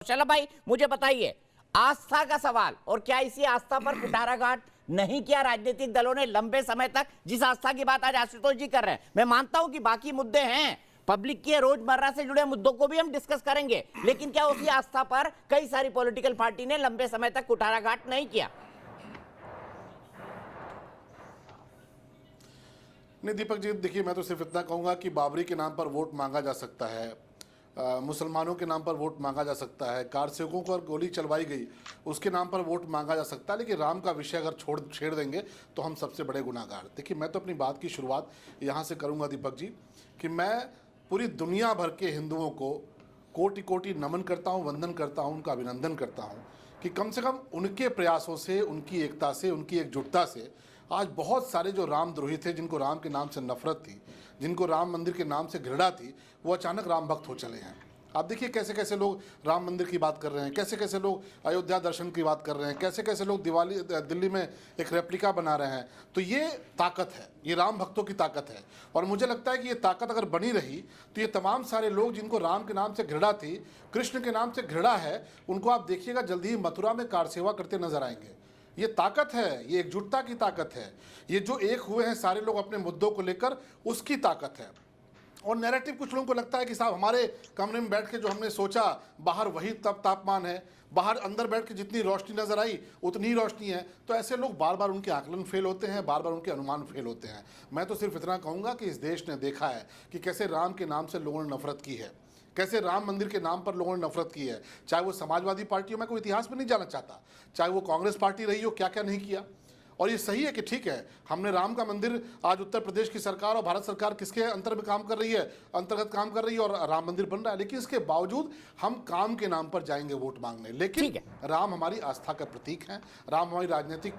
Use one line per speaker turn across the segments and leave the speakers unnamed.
चलो भाई मुझे बताइए, आस्था का सवाल, और क्या इसी आस्था पर कुठाराघात नहीं किया राजनीतिक दलों ने लंबे समय तक? जिस आस्था की बात आज आशुतोष जी कर रहे हैं, मैं मानता हूं कि बाकी मुद्दे हैं, पब्लिक के रोजमर्रा से जुड़े मुद्दों को भी हम डिस्कस करेंगे, लेकिन क्या उसी आस्था पर कई सारी पॉलिटिकल पार्टी ने लंबे समय तक कुठाराघात नहीं किया?
नहीं दीपक जी, देखिए मैं तो सिर्फ इतना कहूँगा कि बाबरी के नाम पर वोट मांगा जा सकता है, मुसलमानों के नाम पर वोट मांगा जा सकता है, कार सेवकों को गोली चलवाई गई उसके नाम पर वोट मांगा जा सकता है, लेकिन राम का विषय अगर छेड़ देंगे तो हम सबसे बड़े गुनाहगार। देखिए मैं तो अपनी बात की शुरुआत यहाँ से करूँगा दीपक जी, कि मैं पूरी दुनिया भर के हिंदुओं को कोटि कोटि नमन करता हूँ, वंदन करता हूँ, उनका अभिनंदन करता हूँ कि कम से कम उनके प्रयासों से, उनकी एकता से, उनकी एकजुटता से आज बहुत सारे जो रामद्रोही थे, जिनको राम के नाम से नफरत थी, जिनको राम मंदिर के नाम से घृणा थी, वो अचानक राम भक्त हो चले हैं। आप देखिए कैसे कैसे लोग राम मंदिर की बात कर रहे हैं, कैसे कैसे लोग अयोध्या दर्शन की बात कर रहे हैं, कैसे कैसे लोग दिल्ली में एक रेप्लिका बना रहे हैं। तो ये ताकत है, ये राम भक्तों की ताकत है। और मुझे लगता है कि ये ताकत अगर बनी रही तो ये तमाम सारे लोग जिनको राम के नाम से घृणा थी, कृष्ण के नाम से घृणा है, उनको आप देखिएगा जल्दी ही मथुरा में कार सेवा करते नजर आएंगे। ये ताकत है, ये एकजुटता की ताकत है, ये जो एक हुए हैं सारे लोग अपने मुद्दों को लेकर, उसकी ताकत है। और नैरेटिव कुछ लोगों को लगता है कि साहब हमारे कमरे में बैठ के जो हमने सोचा बाहर वही तब तापमान है, बाहर अंदर बैठ के जितनी रोशनी नजर आई उतनी ही रोशनी है। तो ऐसे लोग बार बार उनके आकलन फेल होते हैं, बार बार उनके अनुमान फेल होते हैं। मैं तो सिर्फ इतना कहूँगा कि इस देश ने देखा है कि कैसे राम के नाम से लोगों ने नफरत की है, कैसे राम मंदिर के नाम पर लोगों ने नफरत की है। चाहे वो समाजवादी पार्टी हो, मैं कोई इतिहास में नहीं जाना चाहता, चाहे वो कांग्रेस पार्टी रही हो, क्या क्या नहीं किया। और ये सही है कि ठीक है, हमने राम का मंदिर, आज उत्तर प्रदेश की सरकार और भारत सरकार किसके अंतर्गत काम कर रही है, अंतर्गत काम कर रही है, और राम मंदिर बन रहा है। लेकिन इसके बावजूद हम काम के नाम पर जाएंगे वोट मांगने। लेकिन राम हमारी आस्था का प्रतीक है, राम हमारी राजनीतिक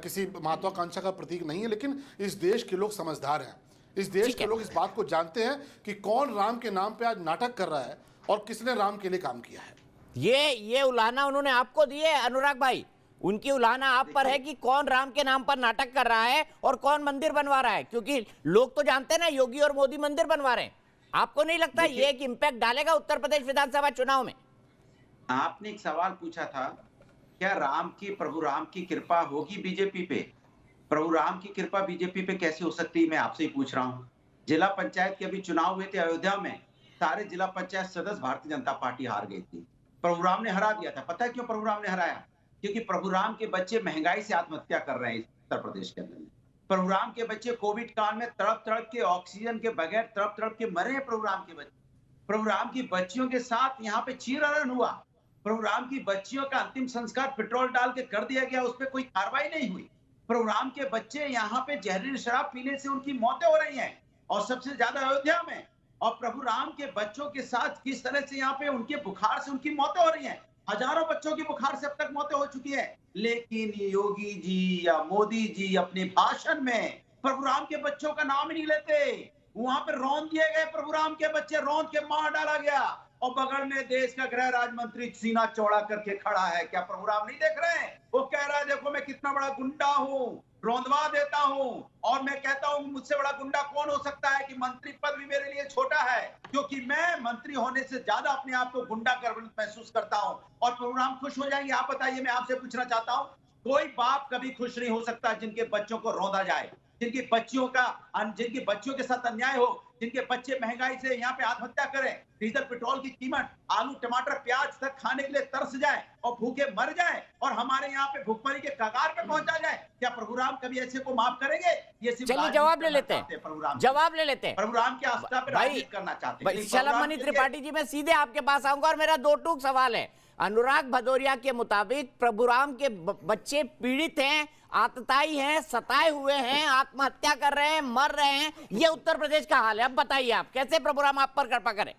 किसी महत्वाकांक्षा का प्रतीक नहीं है। लेकिन इस देश के लोग समझदार हैं, इस देश के लोग इस बात को जानते हैं कि कौन राम के नाम पे आज नाटक कर रहा है और किसने राम के लिए काम किया है।
ये उलाहना उन्होंने आपको दी है अनुराग भाई, उनकी उलाहना आप पर है कि कौन राम के नाम पर नाटक कर रहा है और कौन मंदिर बनवा रहा है, क्योंकि लोग तो जानते हैं ना योगी और मोदी मंदिर बनवा रहे हैं। आपको नहीं लगता ये एक इंपैक्ट डालेगा उत्तर प्रदेश विधानसभा चुनाव में?
आपने एक सवाल पूछा था, क्या प्रभु राम की कृपा होगी बीजेपी पे? प्रभु राम की कृपा बीजेपी पे कैसे हो सकती है, मैं आपसे ही पूछ रहा हूँ। जिला पंचायत के अभी चुनाव हुए थे अयोध्या में, सारे जिला पंचायत सदस्य भारतीय जनता पार्टी हार गई थी, प्रभु राम ने हरा दिया था। पता है क्यों प्रभु राम ने हराया? क्योंकि प्रभु राम के बच्चे महंगाई से आत्महत्या कर रहे हैं उत्तर प्रदेश के अंदर। प्रभु राम के बच्चे कोविड काल में तड़प तड़प के, ऑक्सीजन के बगैर तड़प तड़प के मरे हैं प्रभु राम के बच्चे। प्रभु राम की बच्चियों के साथ यहाँ पे चीरहरण हुआ। प्रभु राम की बच्चियों का अंतिम संस्कार पेट्रोल डाल के कर दिया गया, उस पर कोई कार्रवाई नहीं हुई। प्रभु राम के बच्चे यहाँ पे जहरीली शराब पीने से उनकी मौतें हो रही हैं, और सबसे ज्यादा अयोध्या में। और प्रभु राम के बच्चों के साथ किस तरह से यहाँ पे उनके बुखार से उनकी मौतें हो रही हैं, हजारों बच्चों की बुखार से अब तक मौतें हो चुकी है। लेकिन योगी जी या मोदी जी अपने भाषण में प्रभु राम के बच्चों का नाम ही नहीं लेते। वहां पे रौंद दिए गए प्रभु राम के बच्चे, रौंद के मार डाला गया, और बगल में देश का गृह राज्य मंत्री सीना चौड़ा करके खड़ा है। क्या प्रभु राम नहीं देख रहे हैं? वो कह रहा है देखो मैं कितना बड़ा गुंडा हूँ, रौंदवा देता हूँ। और मैं कहता हूँ मुझसे बड़ा गुंडा कौन हो सकता है, कि मंत्री पद भी मेरे लिए छोटा है, क्योंकि मैं मंत्री होने से ज्यादा अपने आप को गुंडा गर्वित महसूस करता हूँ। और प्रभु राम खुश हो जाएंगे? आप बताइए। मैं आपसे पूछना चाहता हूँ, कोई बाप कभी खुश नहीं हो सकता जिनके बच्चों को रौंदा जाए, जिनकी बच्चियों के साथ अन्याय हो, जिनके बच्चे महंगाई से यहाँ पे आत्महत्या करें, डीजल पेट्रोल की कीमत, आलू टमाटर प्याज तक खाने के लिए तरस जाए और भूखे मर जाए, और हमारे यहाँ पे भुखमरी के कगार पे पहुंचा जाए। क्या प्रभु राम कभी ऐसे को माफ करेंगे? ये
चलिए जवाब ले लेते हैं, जवाब ले लेते हैं।
प्रभु राम की आस्था पे राजनीति करना चाहते हैं।
शलभमणि त्रिपाठी जी, मैं सीधे आपके पास आऊंगा और मेरा दो टूक सवाल है। अनुराग भदौरिया के मुताबिक प्रभु राम के बच्चे पीड़ित हैं, आतताई हैं, सताए हुए हैं, आत्महत्या कर रहे हैं, मर रहे हैं, ये उत्तर प्रदेश का हाल है। अब बताइए आप कैसे प्रभु राम आप पर कृपा करें?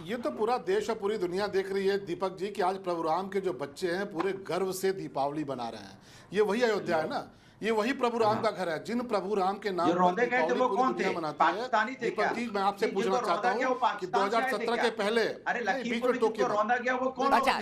ये तो पूरा देश और पूरी दुनिया देख रही है दीपक जी कि आज प्रभु राम के जो बच्चे हैं पूरे गर्व से दीपावली बना रहे हैं। ये वही अयोध्या है ना, ये वही प्रभु राम का घर है। जिन प्रभु राम के नाम पर दीपावली पूरी दुनिया मनाती है। दीपक जी मैं आपसे पूछना चाहता हूँ कि 2017 के पहले बीच में टोकियो,
अच्छा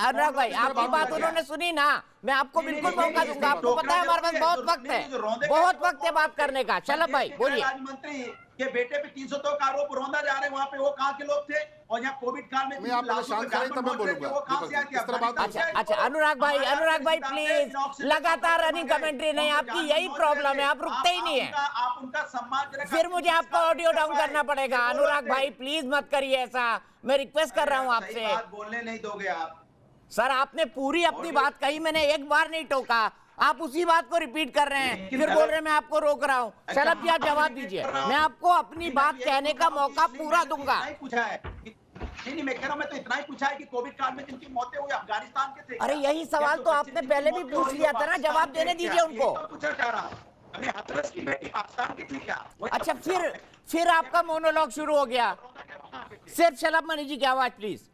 अनुराग भाई आपकी बात उन्होंने सुनी ना, मैं आपको
नहीं,
बिल्कुल
नहीं,
मौका
नहीं,
दूंगा।
नहीं,
आपको पता है हमारे पास
जो
बहुत
रोने
वक्त है,
जो रौंदे
बहुत
गए,
वक्त है बात करने का। शलभ भाई बोलिए।
गृह मंत्री के बेटे पे 302 का आरोप रौंदा जा रहे हैं, वहां पे वो कहाँ के लोग थे? और यहाँ कोविड काल में
नहीं, आप पहले शांत करें तब मैं बोलूंगा।
वो कहाँ से आए
दीपक
थे?
जी, इस तरह बात
अच्छा अच्छा, अनुराग भाई प्लीज, लगातार रनिंग कमेंट्री नहीं, आपकी यही प्रॉब्लम है, आप रुकते ही नहीं है।
आप उनका सम्मान,
फिर मुझे आपका ऑडियो डाउन करना पड़ेगा। अनुराग भाई प्लीज मत करिए ऐसा, मैं रिक्वेस्ट कर रहा हूं आपसे।
बात बोलने नहीं दोगे आप?
सर आपने पूरी अपनी बात कही, मैंने एक बार नहीं टोका, आप उसी बात को रिपीट कर रहे हैं, फिर बोल रहे हैं मैं आपको रोक रहा हूं। शलभ जी आप जवाब दीजिए, मैं आपको अपनी बात कहने का मौका पूरा दूंगा।
पूछा है नहीं, मैं कह रहा हूं, मैं तो इतना ही पूछा है कि कोविड काल में जिनकी मौतें हुई अफगानिस्तान के थे।
अरे यही सवाल तो आपने पहले भी पूछ लिया था ना, जवाब देने दीजिए उनको।
पूछना चाह रहा हूं, अरे हाथरस की बेटी पाकिस्तान की थी क्या?
अच्छा फिर आपका मोनोलॉग शुरू हो गया। सिर्फ शलभ मणि जी की आवाज प्लीज।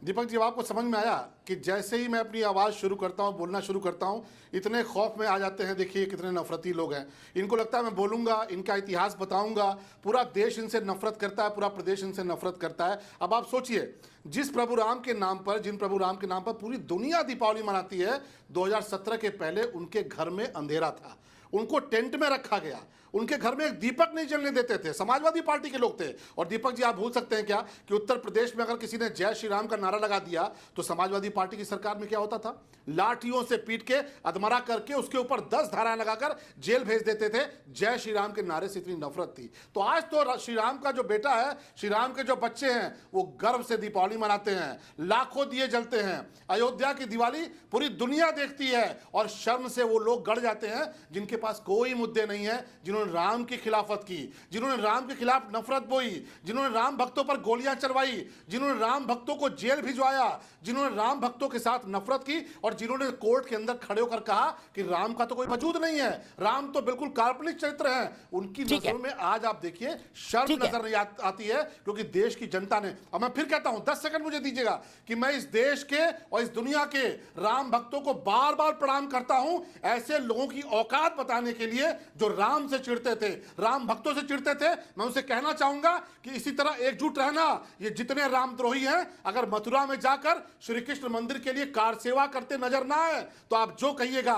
दीपक जी, आपको समझ में आया कि जैसे ही मैं अपनी आवाज़ शुरू करता हूं, बोलना शुरू करता हूं, इतने खौफ में आ जाते हैं। देखिए कितने नफरती लोग हैं, इनको लगता है मैं बोलूंगा, इनका इतिहास बताऊंगा, पूरा देश इनसे नफरत करता है, पूरा प्रदेश इनसे नफरत करता है। अब आप सोचिए, जिस प्रभु राम के नाम पर, जिन प्रभु राम के नाम पर पूरी दुनिया दीपावली मनाती है, 2017 के पहले उनके घर में अंधेरा था, उनको टेंट में रखा गया, उनके घर में एक दीपक नहीं जलने देते थे, समाजवादी पार्टी के लोग थे। और दीपक जी आप भूल सकते हैं क्या कि उत्तर प्रदेश में अगर किसी ने जय श्री राम का नारा लगा दिया तो समाजवादी पार्टी की सरकार में क्या होता था? लाठियों से पीट के अधमरा करके उसके ऊपर 10 धाराएं लगाकर जेल भेज देते थे। जय श्री राम के नारे से इतनी नफरत थी। तो आज तो श्री राम का जो बेटा है, श्री राम के जो बच्चे हैं, वो गर्व से दीपावली मनाते हैं, लाखों दिए जलते हैं। अयोध्या की दिवाली पूरी दुनिया देखती है और शर्म से वो लोग गड़ जाते हैं जिनके पास कोई मुद्दे नहीं है, जिन्होंने राम की खिलाफत की, जिन्होंने राम के खिलाफ नफरत बोई, जिन्होंने राम भक्तों पर गोलियां चलवाई, जिन्होंने राम भक्तों को जेल भिजवाया, जिन्होंने राम भक्तों के साथ नफरत की और जिन्होंने कोर्ट के अंदर खड़े होकर कहा कि राम का तो कोई वजूद नहीं है, राम तो बिल्कुल काल्पनिक चरित्र है, उनकी नजरों में आज आप देखिए शर्म नजर नहीं आती है, क्योंकि देश की जनता ने। अब मैं फिर कहता हूं, 10 सेकंड मुझे दीजिएगा कि मैं इस देश के और इस दुनिया के राम भक्तों को बार बार प्रणाम करता हूं, ऐसे लोगों की औकात बताने के लिए जो राम से चिढ़ते थे, राम भक्तों से चिढ़ते थे। मैं उनसे कहना चाहूंगा कि इसी तरह एकजुट रहना। ये जितने रामद्रोही हैं, अगर मथुरा में जाकर श्री कृष्ण मंदिर के लिए कार सेवा करते नजर ना आए तो आप जो कहिएगा